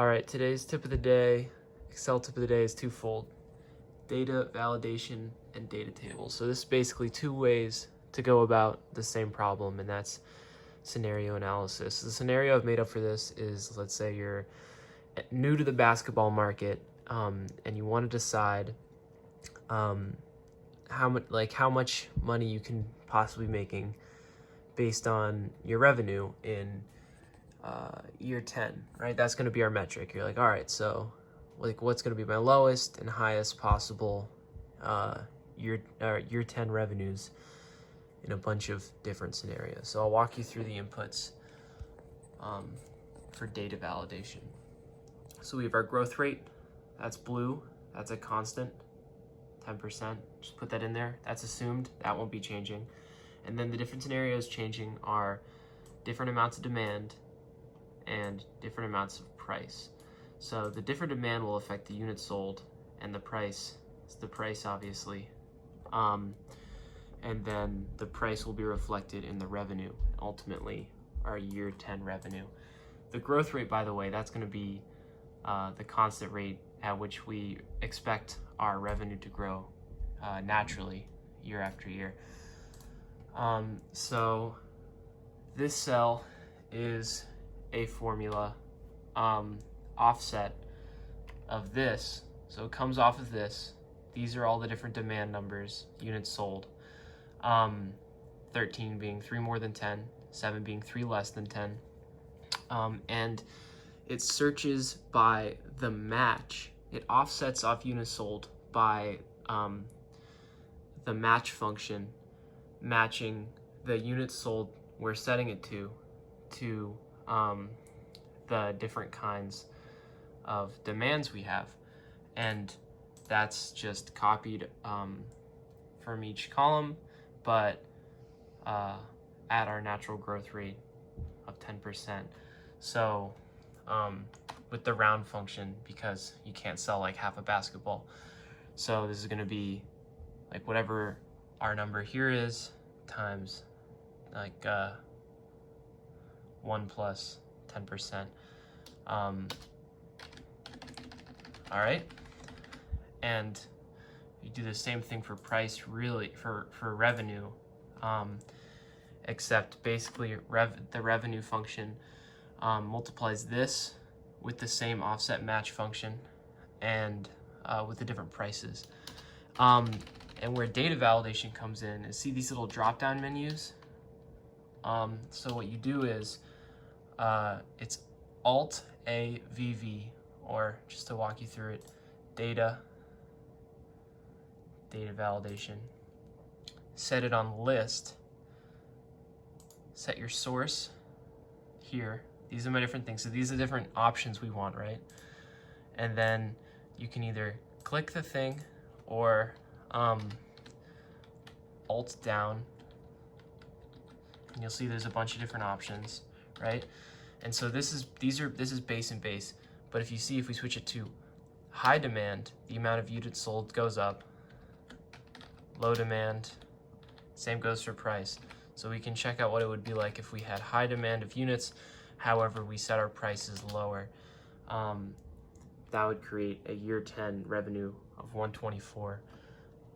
All right, today's tip of the day, Excel tip of the day is twofold: data validation and data tables. So this is basically two ways to go about the same problem, and that's scenario analysis. The scenario I've made up for this is, let's say you're new to the basketball market, and you want to decide how much money you can possibly be making based on your revenue in year 10, right? That's going to be our metric. You're like, all right, so what's going to be my lowest and highest possible year 10 revenues in a bunch of different scenarios. So I'll walk you through the inputs for data validation. So we have our growth rate, that's blue, that's a constant, 10%, just put that in there. That's assumed, that won't be changing. And then the different scenarios changing are different amounts of demand and different amounts of price. So the different demand will affect the units sold, and the price is the price, obviously. And then the price will be reflected in the revenue, ultimately our year 10 revenue. The growth rate, by the way, that's going to be the constant rate at which we expect our revenue to grow naturally year after year. So this cell is a formula offset of this. So it comes off of this. These are all the different demand numbers, units sold. 13 being 3 more than 10, 7 being 3 less than 10. And it searches by the match. It offsets off units sold by the match function, matching the units sold we're setting it to the different kinds of demands we have. And that's just copied from each column, but at our natural growth rate of 10%. So with the round function, because you can't sell like half a basketball. So this is going to be like whatever our number here is times like 1 plus 10%. All right, and you do the same thing for price, really, for revenue, except basically the revenue function multiplies this with the same offset match function and with the different prices. And where data validation comes in is, see these little drop-down menus? So what you do is, it's Alt-A-V-V, or just to walk you through it, data validation. Set it on list. Set your source here. These are my different things. So these are different options we want, right? And then you can either click the thing or Alt down, and you'll see there's a bunch of different options, right? And so this is base and base. But if you see, if we switch it to high demand, the amount of units sold goes up. Low demand, same goes for price. So we can check out what it would be like if we had high demand of units, however we set our prices lower. That would create a year 10 revenue of 124.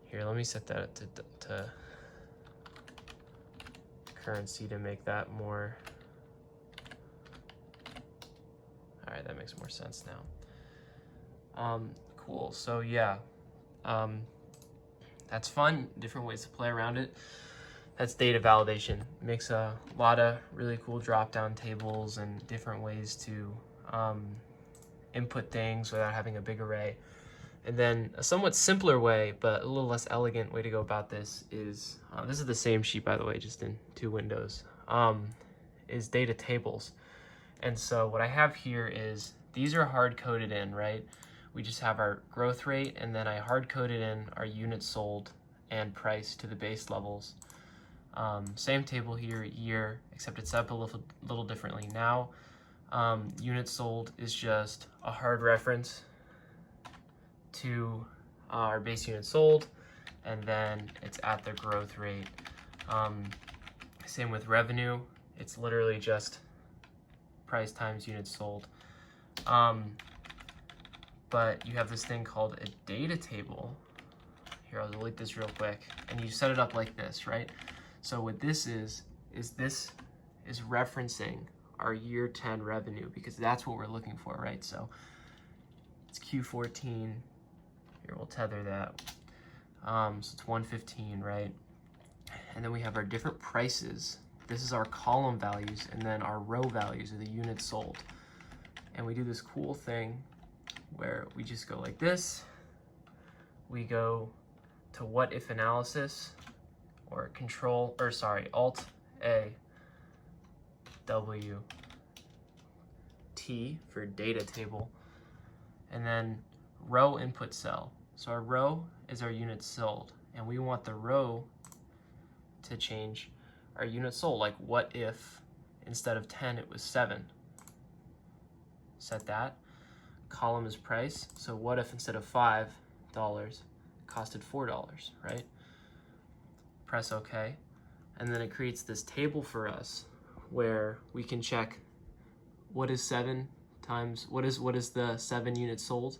Here, let me set that to currency to make that more. All right, that makes more sense now. Cool, so yeah, that's fun, different ways to play around it. That's data validation. It makes a lot of really cool drop-down tables and different ways to input things without having a big array. And then a somewhat simpler way, but a little less elegant way to go about this is, this is the same sheet, by the way, just in 2 windows, is data tables. And so what I have here is, these are hard-coded in, right? We just have our growth rate, and then I hard-coded in our units sold and price to the base levels. Same table here, year, except it's set up a little differently. Now, units sold is just a hard reference to our base units sold, and then it's at the growth rate. Same with revenue. It's literally just price times units sold. But you have this thing called a data table. Here, I'll delete this real quick. And you set it up like this, right? So what this is this is referencing our year 10 revenue, because that's what we're looking for, right? So it's Q14. Here, we'll tether that. So it's 115, right? And then we have our different prices. This is our column values, and then our row values are the units sold. And we do this cool thing where we just go like this. We go to what if analysis, or Alt A W T for data table, and then row input cell. So our row is our units sold, and we want the row to change our units sold. Like, what if instead of 10 it was 7? Set that. Column is price. So what if instead of $5 it costed $4, right? Press OK. And then it creates this table for us where we can check what is 7 times, what is the 7 units sold?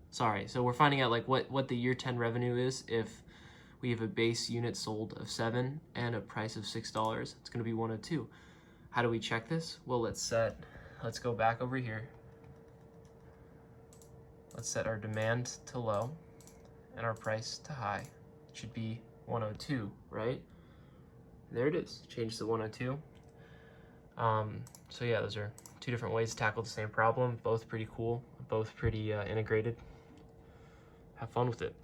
Sorry, so we're finding out like what the year 10 revenue is if we have a base unit sold of 7 and a price of $6. It's gonna be 102. How do we check this? Well, let's go back over here. Let's set our demand to low and our price to high. It should be 102, right? There it is, change to 102. So yeah, those are 2 different ways to tackle the same problem. Both pretty cool, both pretty integrated. Have fun with it.